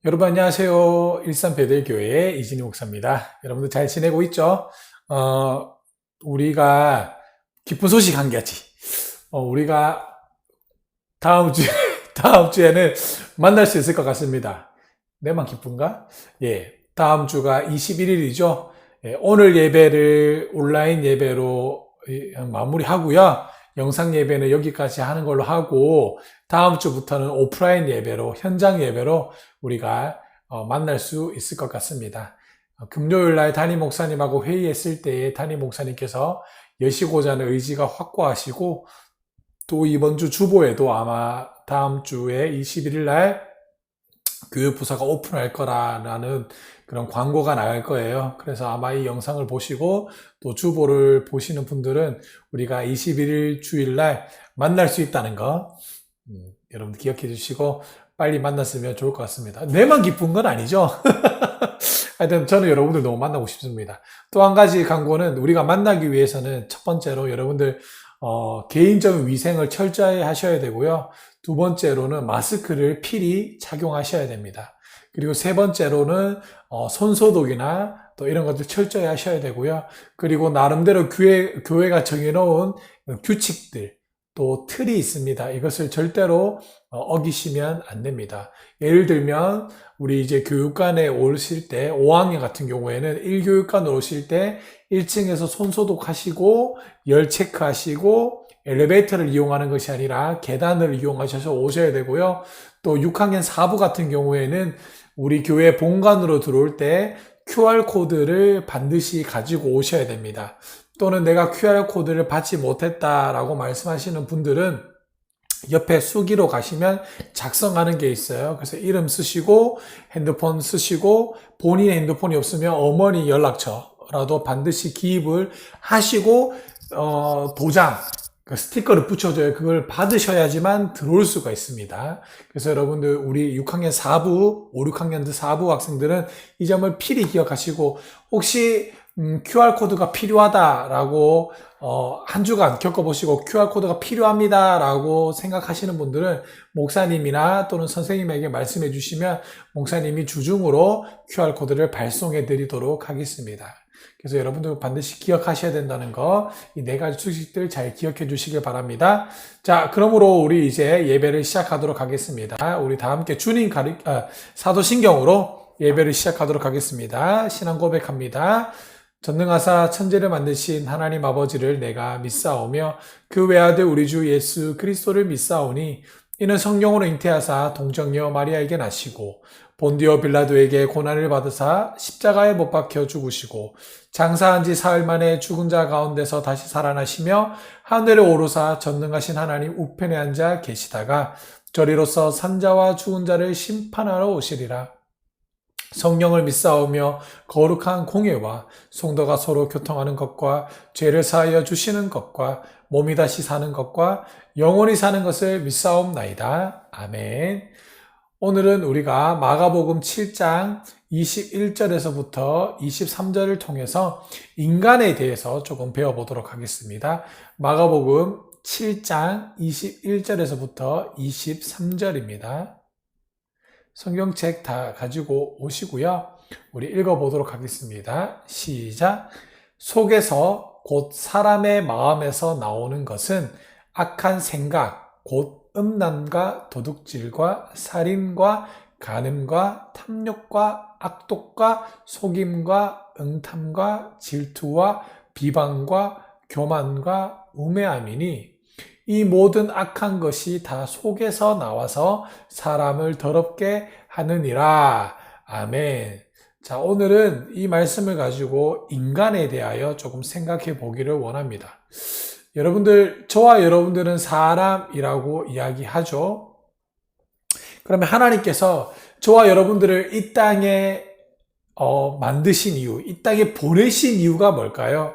여러분 안녕하세요. 일산 베델교회의 이진희 목사입니다. 여러분들 잘 지내고 있죠? 우리가 기쁜 소식 한 가지. 우리가 다음 주 다음 주에는 만날 수 있을 것 같습니다. 내만 기쁜가? 예. 다음 주가 21일이죠. 예, 오늘 예배를 온라인 예배로 마무리하고요. 영상 예배는 여기까지 하는 걸로 하고 다음 주부터는 오프라인 예배로 현장 예배로 우리가 만날 수 있을 것 같습니다. 금요일 날 담임 목사님하고 회의했을 때에 담임 목사님께서 여시고자 하는 의지가 확고하시고 또 이번 주 주보에도 아마 다음 주에 21일 날 교육 부서가 오픈할 거라는 그런 광고가 나갈 거예요. 그래서 아마 이 영상을 보시고 또 주보를 보시는 분들은 우리가 21일 주일날 만날 수 있다는 거 여러분 기억해 주시고 빨리 만났으면 좋을 것 같습니다. 내만 기쁜 건 아니죠. 하여튼 저는 여러분들 너무 만나고 싶습니다. 또 한 가지 광고는 우리가 만나기 위해서는 첫 번째로 여러분들 개인적인 위생을 철저히 하셔야 되고요. 두 번째로는 마스크를 필히 착용하셔야 됩니다. 그리고 세 번째로는 손소독이나 또 이런 것들 철저히 하셔야 되고요. 그리고 나름대로 교회가 정해놓은 규칙들, 또 틀이 있습니다. 이것을 절대로 어기시면 안 됩니다. 예를 들면 우리 이제 교육관에 오실 때 5학년 같은 경우에는 1교육관으로 오실 때 1층에서 손소독하시고 열 체크하시고 엘리베이터를 이용하는 것이 아니라 계단을 이용하셔서 오셔야 되고요. 또 6학년 4부 같은 경우에는 우리 교회 본관으로 들어올 때 QR코드를 반드시 가지고 오셔야 됩니다. 또는 내가 QR코드를 받지 못했다라고 말씀하시는 분들은 옆에 수기로 가시면 작성하는 게 있어요. 그래서 이름 쓰시고 핸드폰 쓰시고 본인의 핸드폰이 없으면 어머니 연락처라도 반드시 기입을 하시고 도장 그 스티커를 붙여줘요. 그걸 받으셔야지만 들어올 수가 있습니다. 그래서 여러분들 우리 6학년 4부, 5, 6학년 4부 학생들은 이 점을 필히 기억하시고 혹시 QR코드가 필요하다라고 한 주간 겪어보시고 QR코드가 필요합니다라고 생각하시는 분들은 목사님이나 또는 선생님에게 말씀해 주시면 목사님이 주중으로 QR코드를 발송해 드리도록 하겠습니다. 그래서 여러분들 반드시 기억하셔야 된다는 거, 이 네 가지 수식들 잘 기억해 주시길 바랍니다. 자, 그러므로 우리 이제 예배를 시작하도록 하겠습니다. 우리 다 함께 사도신경으로 예배를 시작하도록 하겠습니다. 신앙 고백합니다. 전능하사 천지를 만드신 하나님 아버지를 내가 믿사오며 그 외아들 우리 주 예수 그리스도를 믿사오니 이는 성령으로 잉태하사 동정녀 마리아에게 나시고 본디오 빌라도에게 고난을 받으사 십자가에 못 박혀 죽으시고 장사한 지 사흘 만에 죽은 자 가운데서 다시 살아나시며 하늘에 오르사 전능하신 하나님 우편에 앉아 계시다가 저리로서 산자와 죽은 자를 심판하러 오시리라. 성령을 믿사오며 거룩한 공예와 성도가 서로 교통하는 것과 죄를 사하여 주시는 것과 몸이 다시 사는 것과 영원히 사는 것을 믿사옵나이다. 아멘. 오늘은 우리가 마가복음 7장 21절에서부터 23절을 통해서 인간에 대해서 조금 배워보도록 하겠습니다. 마가복음 7장 21절에서부터 23절입니다. 성경책 다 가지고 오시고요. 우리 읽어보도록 하겠습니다. 시작. 속에서 곧 사람의 마음에서 나오는 것은 악한 생각, 곧 음란과 도둑질과 살인과 간음과 탐욕과 악독과 속임과 응탐과 질투와 비방과 교만과 우매함이니 이 모든 악한 것이 다 속에서 나와서 사람을 더럽게 하느니라. 아멘. 자, 오늘은 이 말씀을 가지고 인간에 대하여 조금 생각해 보기를 원합니다. 여러분들, 저와 여러분들은 사람이라고 이야기하죠. 그러면 하나님께서 저와 여러분들을 이 땅에 만드신 이유, 이 땅에 보내신 이유가 뭘까요?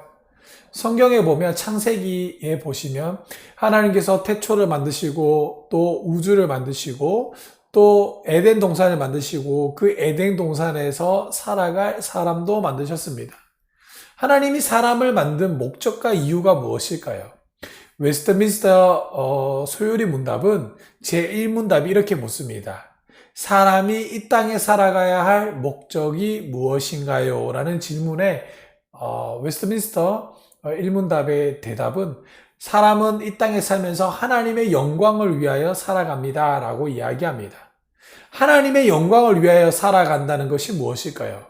성경에 보면 창세기에 보시면 하나님께서 태초를 만드시고 또 우주를 만드시고 또 에덴 동산을 만드시고 그 에덴 동산에서 살아갈 사람도 만드셨습니다. 하나님이 사람을 만든 목적과 이유가 무엇일까요? 웨스트민스터 소요리 문답은 제1문답이 이렇게 묻습니다. 사람이 이 땅에 살아가야 할 목적이 무엇인가요? 라는 질문에 웨스트민스터 일문답의 대답은 사람은 이 땅에 살면서 하나님의 영광을 위하여 살아갑니다. 라고 이야기합니다. 하나님의 영광을 위하여 살아간다는 것이 무엇일까요?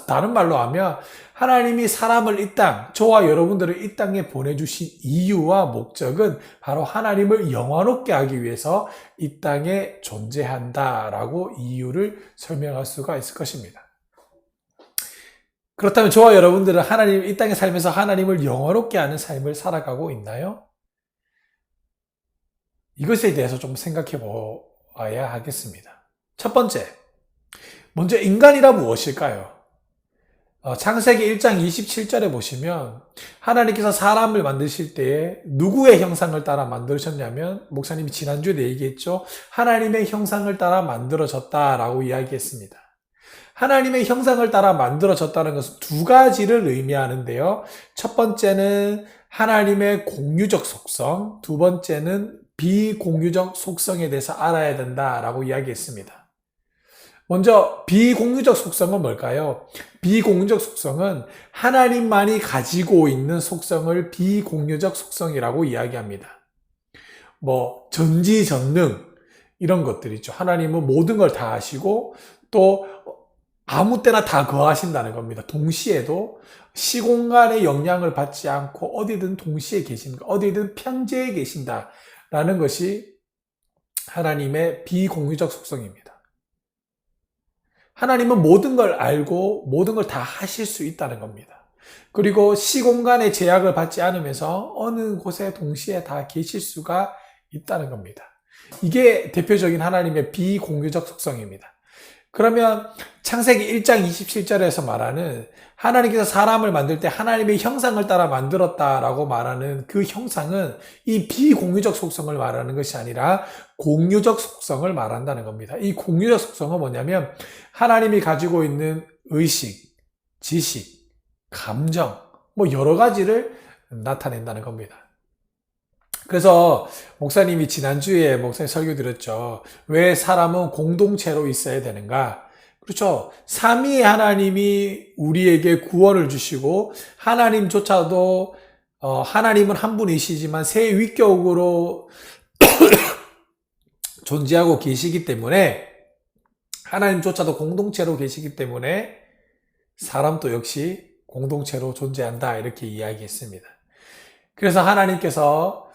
다른 말로 하면 하나님이 사람을 이 땅, 저와 여러분들을 이 땅에 보내주신 이유와 목적은 바로 하나님을 영화롭게 하기 위해서 이 땅에 존재한다라고 이유를 설명할 수가 있을 것입니다. 그렇다면 저와 여러분들은 이 땅에 살면서 하나님을 영화롭게 하는 삶을 살아가고 있나요? 이것에 대해서 좀 생각해 보아야 하겠습니다. 첫 번째, 먼저 인간이란 무엇일까요? 창세기 1장 27절에 보시면 하나님께서 사람을 만드실 때에 누구의 형상을 따라 만드셨냐면 목사님이 지난주에 얘기했죠. 하나님의 형상을 따라 만들어졌다라고 이야기했습니다. 하나님의 형상을 따라 만들어졌다는 것은 두 가지를 의미하는데요. 첫 번째는 하나님의 공유적 속성, 두 번째는 비공유적 속성에 대해서 알아야 된다라고 이야기했습니다. 먼저 비공유적 속성은 뭘까요? 비공유적 속성은 하나님만이 가지고 있는 속성을 비공유적 속성이라고 이야기합니다. 전지전능 이런 것들이죠. 하나님은 모든 걸 다 아시고 또 아무 때나 다 거하신다는 겁니다. 동시에도 시공간의 영향을 받지 않고 어디든 동시에 계신다, 어디든 편재해 계신다라는 것이 하나님의 비공유적 속성입니다. 하나님은 모든 걸 알고 모든 걸 다 하실 수 있다는 겁니다. 그리고 시공간의 제약을 받지 않으면서 어느 곳에 동시에 다 계실 수가 있다는 겁니다. 이게 대표적인 하나님의 비공유적 속성입니다. 그러면 창세기 1장 27절에서 말하는 하나님께서 사람을 만들 때 하나님의 형상을 따라 만들었다라고 말하는 그 형상은 이 비공유적 속성을 말하는 것이 아니라 공유적 속성을 말한다는 겁니다. 이 공유적 속성은 뭐냐면 하나님이 가지고 있는 의식, 지식, 감정, 여러 가지를 나타낸다는 겁니다. 그래서 목사님이 지난주에 목사님 설교 드렸죠. 왜 사람은 공동체로 있어야 되는가? 그렇죠. 삼위의 하나님이 우리에게 구원을 주시고 하나님조차도 하나님은 한 분이시지만 세 위격으로 존재하고 계시기 때문에 하나님조차도 공동체로 계시기 때문에 사람도 역시 공동체로 존재한다 이렇게 이야기했습니다. 그래서 하나님께서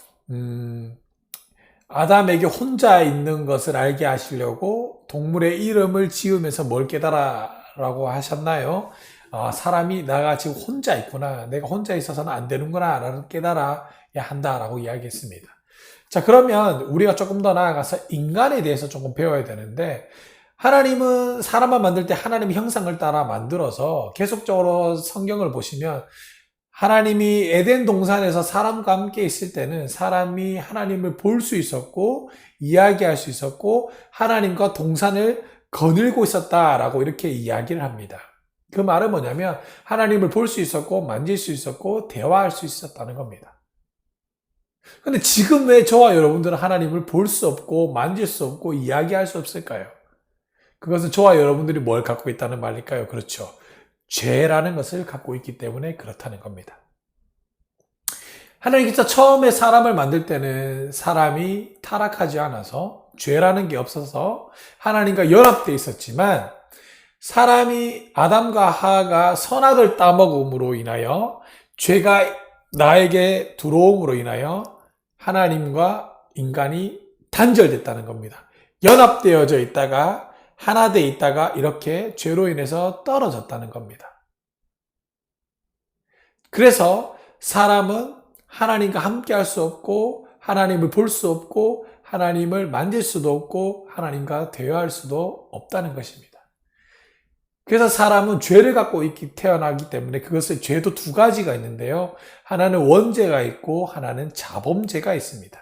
아담에게 혼자 있는 것을 알게 하시려고 동물의 이름을 지으면서 뭘 깨달아라고 하셨나요? 사람이 내가 지금 혼자 있구나. 내가 혼자 있어서는 안 되는구나. 라는 깨달아야 한다라고 이야기했습니다. 자, 그러면 우리가 조금 더 나아가서 인간에 대해서 조금 배워야 되는데 하나님은 사람을 만들 때 하나님의 형상을 따라 만들어서 계속적으로 성경을 보시면 하나님이 에덴 동산에서 사람과 함께 있을 때는 사람이 하나님을 볼 수 있었고 이야기할 수 있었고 하나님과 동산을 거닐고 있었다라고 이렇게 이야기를 합니다. 그 말은 뭐냐면 하나님을 볼 수 있었고 만질 수 있었고 대화할 수 있었다는 겁니다. 근데 지금 왜 저와 여러분들은 하나님을 볼 수 없고 만질 수 없고 이야기할 수 없을까요? 그것은 저와 여러분들이 뭘 갖고 있다는 말일까요? 그렇죠. 죄라는 것을 갖고 있기 때문에 그렇다는 겁니다. 하나님께서 처음에 사람을 만들 때는 사람이 타락하지 않아서 죄라는 게 없어서 하나님과 연합되어 있었지만 사람이 아담과 하하가 선악을 따먹음으로 인하여 죄가 나에게 들어옴으로 인하여 하나님과 인간이 단절됐다는 겁니다. 연합되어져 있다가 하나 돼 있다가 이렇게 죄로 인해서 떨어졌다는 겁니다. 그래서 사람은 하나님과 함께 할 수 없고 하나님을 볼 수 없고 하나님을 만질 수도 없고 하나님과 대화할 수도 없다는 것입니다. 그래서 사람은 죄를 갖고 태어나기 때문에 그것을 죄도 두 가지가 있는데요. 하나는 원죄가 있고 하나는 자범죄가 있습니다.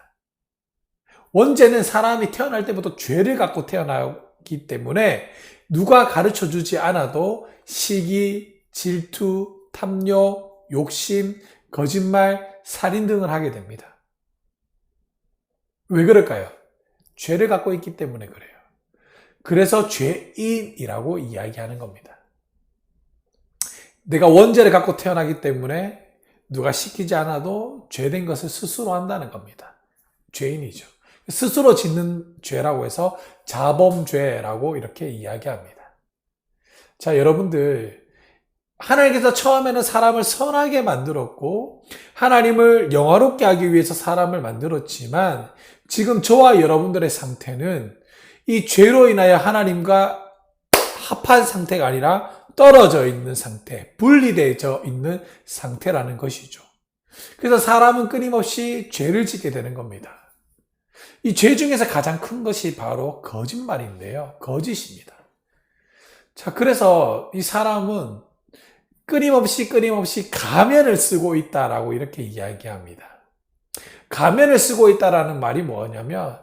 원죄는 사람이 태어날 때부터 죄를 갖고 태어나기 때문에 누가 가르쳐 주지 않아도 시기, 질투, 탐욕, 욕심, 거짓말, 살인 등을 하게 됩니다. 왜 그럴까요? 죄를 갖고 있기 때문에 그래요. 그래서 죄인이라고 이야기하는 겁니다. 내가 원죄를 갖고 태어나기 때문에 누가 시키지 않아도 죄된 것을 스스로 한다는 겁니다. 죄인이죠. 스스로 짓는 죄라고 해서 자범죄라고 이렇게 이야기합니다. 자, 여러분들, 하나님께서 처음에는 사람을 선하게 만들었고 하나님을 영화롭게 하기 위해서 사람을 만들었지만 지금 저와 여러분들의 상태는 이 죄로 인하여 하나님과 합한 상태가 아니라 떨어져 있는 상태, 분리되어 있는 상태라는 것이죠. 그래서 사람은 끊임없이 죄를 짓게 되는 겁니다. 이 죄 중에서 가장 큰 것이 바로 거짓말인데요. 거짓입니다. 자, 그래서 이 사람은 끊임없이 가면을 쓰고 있다라고 이렇게 이야기합니다. 가면을 쓰고 있다라는 말이 뭐냐면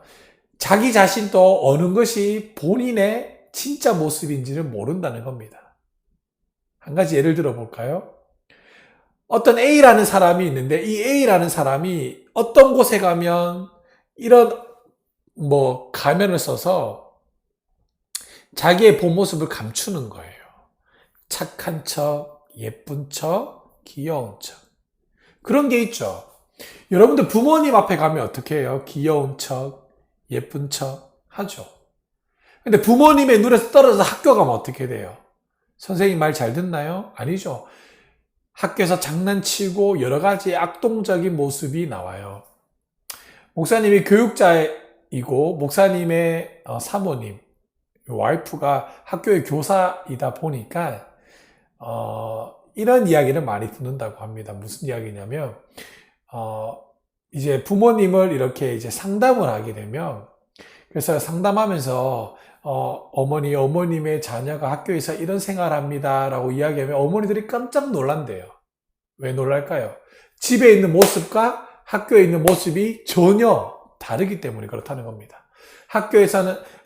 자기 자신도 어느 것이 본인의 진짜 모습인지를 모른다는 겁니다. 한 가지 예를 들어 볼까요? 어떤 A라는 사람이 있는데 이 A라는 사람이 어떤 곳에 가면 이런 가면을 써서 자기의 본 모습을 감추는 거예요. 착한 척, 예쁜 척, 귀여운 척. 그런 게 있죠. 여러분들 부모님 앞에 가면 어떻게 해요? 귀여운 척, 예쁜 척 하죠. 근데 부모님의 눈에서 떨어져서 학교 가면 어떻게 돼요? 선생님 말 잘 듣나요? 아니죠. 학교에서 장난치고 여러 가지 악동적인 모습이 나와요. 목사님이 교육자이고 목사님의 사모님, 와이프가 학교의 교사이다 보니까 이런 이야기를 많이 듣는다고 합니다. 무슨 이야기냐면 이제 부모님을 이렇게 이제 상담을 하게 되면 그래서 상담하면서 어머님의 자녀가 학교에서 이런 생활합니다 라고 이야기하면 어머니들이 깜짝 놀란대요. 왜 놀랄까요? 집에 있는 모습과 학교에 있는 모습이 전혀 다르기 때문에 그렇다는 겁니다.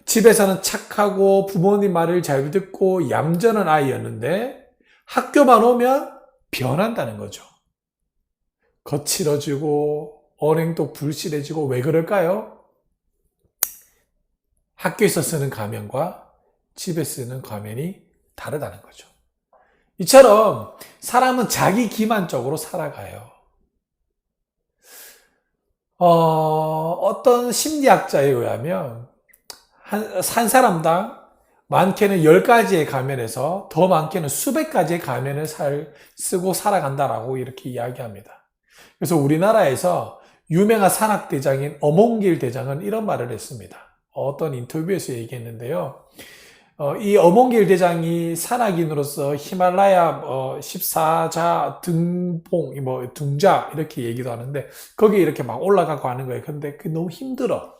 집에서는 착하고 부모님 말을 잘 듣고 얌전한 아이였는데 학교만 오면 변한다는 거죠. 거칠어지고 언행도 불실해지고. 왜 그럴까요? 학교에서 쓰는 가면과 집에 쓰는 가면이 다르다는 거죠. 이처럼 사람은 자기 기만적으로 살아가요. 어떤 심리학자에 의하면 한 사람당 많게는 10가지의 가면에서 더 많게는 수백 가지의 가면을 쓰고 살아간다라고 이렇게 이야기합니다. 그래서 우리나라에서 유명한 산악대장인 어몽길 대장은 이런 말을 했습니다. 어떤 인터뷰에서 얘기했는데요. 이 어몽길 대장이 산악인으로서 히말라야 14자 등봉, 등자 이렇게 얘기도 하는데 거기에 이렇게 막 올라가고 하는 거예요. 근데 그게 너무 힘들어.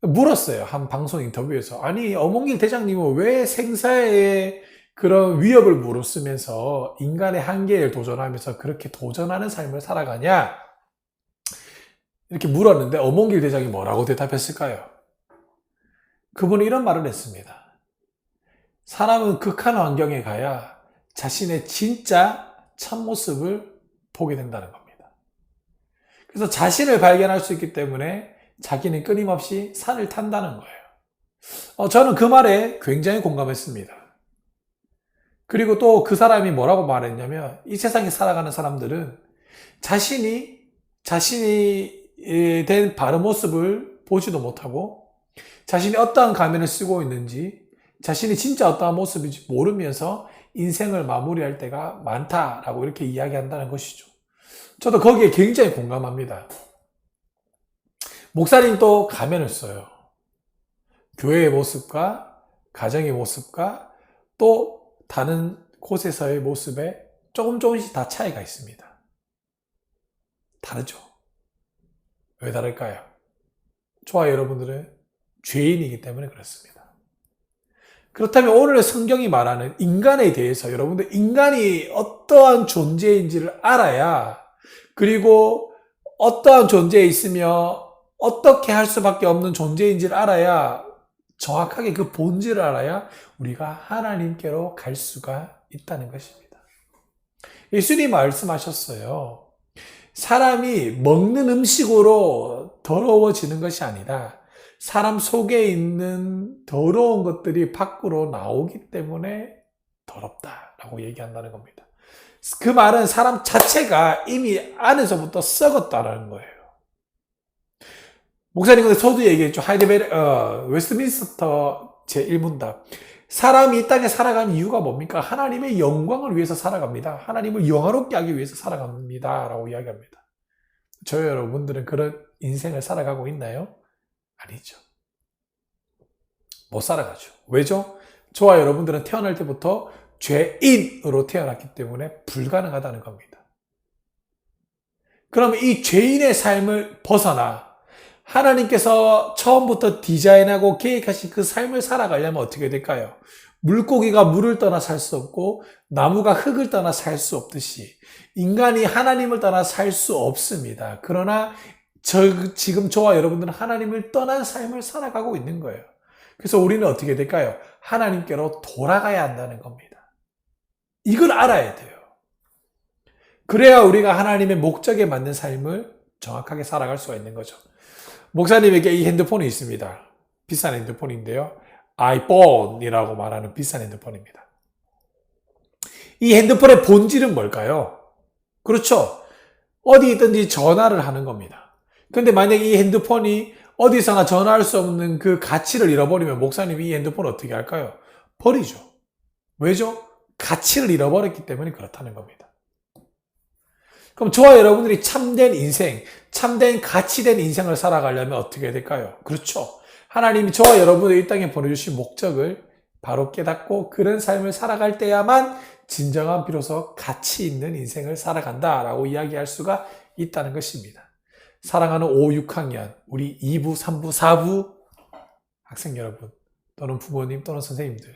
물었어요. 한 방송 인터뷰에서. 아니, 어몽길 대장님은 왜 생사의 그런 위협을 무릅쓰면서 인간의 한계를 도전하면서 그렇게 도전하는 삶을 살아가냐? 이렇게 물었는데 어몽길 대장이 뭐라고 대답했을까요? 그분은 이런 말을 했습니다. 사람은 극한 환경에 가야 자신의 진짜 참모습을 보게 된다는 겁니다. 그래서 자신을 발견할 수 있기 때문에 자기는 끊임없이 산을 탄다는 거예요. 저는 그 말에 굉장히 공감했습니다. 그리고 또 그 사람이 뭐라고 말했냐면 이 세상에 살아가는 사람들은 자신이 된 바른 모습을 보지도 못하고 자신이 어떠한 가면을 쓰고 있는지 자신이 진짜 어떠한 모습인지 모르면서 인생을 마무리할 때가 많다라고 이렇게 이야기한다는 것이죠. 저도 거기에 굉장히 공감합니다. 목사님도 가면을 써요. 교회의 모습과 가정의 모습과 또 다른 곳에서의 모습에 조금씩 다 차이가 있습니다. 다르죠. 왜 다를까요? 저와 여러분들은 죄인이기 때문에 그렇습니다. 그렇다면 오늘 성경이 말하는 인간에 대해서 여러분들 인간이 어떠한 존재인지를 알아야 그리고 어떠한 존재에 있으며 어떻게 할 수밖에 없는 존재인지를 알아야 정확하게 그 본질을 알아야 우리가 하나님께로 갈 수가 있다는 것입니다. 예수님이 말씀하셨어요. 사람이 먹는 음식으로 더러워지는 것이 아니라 사람 속에 있는 더러운 것들이 밖으로 나오기 때문에 더럽다라고 얘기한다는 겁니다. 그 말은 사람 자체가 이미 안에서부터 썩었다라는 거예요. 목사님 근데 저도 얘기했죠. 웨스트민스터 제1문답. 사람이 이 땅에 살아가는 이유가 뭡니까? 하나님의 영광을 위해서 살아갑니다. 하나님을 영화롭게 하기 위해서 살아갑니다. 라고 이야기합니다. 저희 여러분들은 그런 인생을 살아가고 있나요? 아니죠. 못 살아가죠. 왜죠? 저와 여러분들은 태어날 때부터 죄인으로 태어났기 때문에 불가능하다는 겁니다. 그러면 이 죄인의 삶을 벗어나 하나님께서 처음부터 디자인하고 계획하신 그 삶을 살아가려면 어떻게 될까요? 물고기가 물을 떠나 살 수 없고 나무가 흙을 떠나 살 수 없듯이 인간이 하나님을 떠나 살 수 없습니다. 그러나 지금 저와 여러분들은 하나님을 떠난 삶을 살아가고 있는 거예요. 그래서 우리는 어떻게 될까요? 하나님께로 돌아가야 한다는 겁니다. 이걸 알아야 돼요. 그래야 우리가 하나님의 목적에 맞는 삶을 정확하게 살아갈 수가 있는 거죠. 목사님에게 이 핸드폰이 있습니다. 비싼 핸드폰인데요. 아이폰이라고 말하는 비싼 핸드폰입니다. 이 핸드폰의 본질은 뭘까요? 그렇죠. 어디 있든지 전화를 하는 겁니다. 그런데 만약에 이 핸드폰이 어디서나 전화할 수 없는 그 가치를 잃어버리면 목사님이 이 핸드폰을 어떻게 할까요? 버리죠. 왜죠? 가치를 잃어버렸기 때문에 그렇다는 겁니다. 그럼 저와 여러분들이 참된 인생, 참된 가치된 인생을 살아가려면 어떻게 될까요? 그렇죠. 하나님이 저와 여러분을 이 땅에 보내주신 목적을 바로 깨닫고 그런 삶을 살아갈 때야만 진정한 비로소 가치 있는 인생을 살아간다라고 이야기할 수가 있다는 것입니다. 사랑하는 5, 6학년, 우리 2부, 3부, 4부 학생 여러분 또는 부모님 또는 선생님들,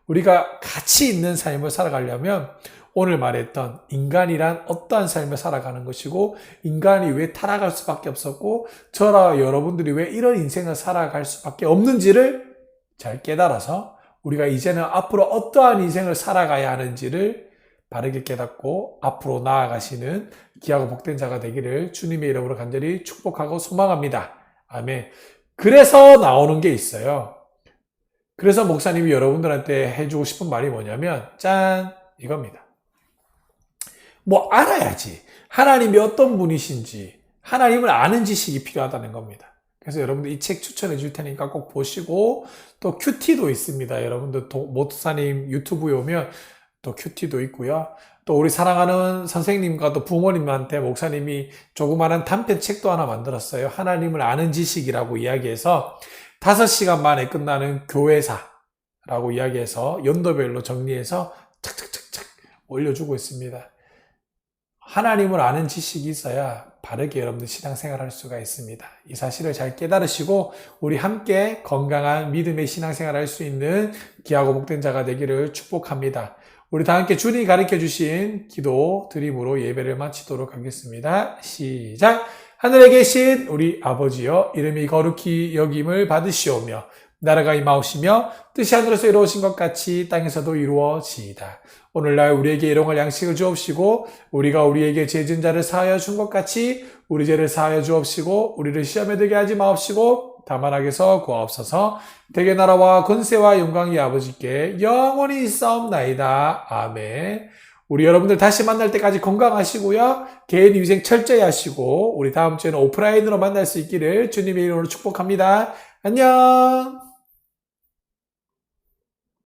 우리가 가치 있는 삶을 살아가려면 오늘 말했던 인간이란 어떠한 삶을 살아가는 것이고 인간이 왜 타락할 수밖에 없었고 저와 여러분들이 왜 이런 인생을 살아갈 수밖에 없는지를 잘 깨달아서 우리가 이제는 앞으로 어떠한 인생을 살아가야 하는지를 바르게 깨닫고 앞으로 나아가시는 귀하고 복된 자가 되기를 주님의 이름으로 간절히 축복하고 소망합니다. 아멘. 그래서 나오는 게 있어요. 그래서 목사님이 여러분들한테 해주고 싶은 말이 뭐냐면 짠! 이겁니다. 뭐 알아야지. 하나님이 어떤 분이신지 하나님을 아는 지식이 필요하다는 겁니다. 그래서 여러분들 이 책 추천해 줄 테니까 꼭 보시고 또 큐티도 있습니다. 여러분들 모토사님 유튜브에 오면 또 큐티도 있고요. 또 우리 사랑하는 선생님과 또 부모님한테 목사님이 조그마한 단편 책도 하나 만들었어요. 하나님을 아는 지식이라고 이야기해서 5시간 만에 끝나는 교회사라고 이야기해서 연도별로 정리해서 착착착착 올려주고 있습니다. 하나님을 아는 지식이 있어야 바르게 여러분들 신앙생활을 할 수가 있습니다. 이 사실을 잘 깨달으시고 우리 함께 건강한 믿음의 신앙생활을 할 수 있는 귀하고 복된 자가 되기를 축복합니다. 우리 다 함께 주님이 가르쳐 주신 기도 드림으로 예배를 마치도록 하겠습니다. 시작! 하늘에 계신 우리 아버지여, 이름이 거룩히 여김을 받으시오며 나라가 임하오시며 뜻이 하늘에서 이루어진 것 같이 땅에서도 이루어지이다. 오늘날 우리에게 일용할 양식을 주옵시고 우리가 우리에게 죄진 자를 사하여 준 것 같이 우리 죄를 사하여 주옵시고 우리를 시험에 들게 하지 마옵시고 다만 악에서 구하옵소서. 대개 나라와 권세와 영광이 아버지께 영원히 있사옵나이다. 아멘. 우리 여러분들 다시 만날 때까지 건강하시고요. 개인 위생 철저히 하시고 우리 다음 주에는 오프라인으로 만날 수 있기를 주님의 이름으로 축복합니다. 안녕.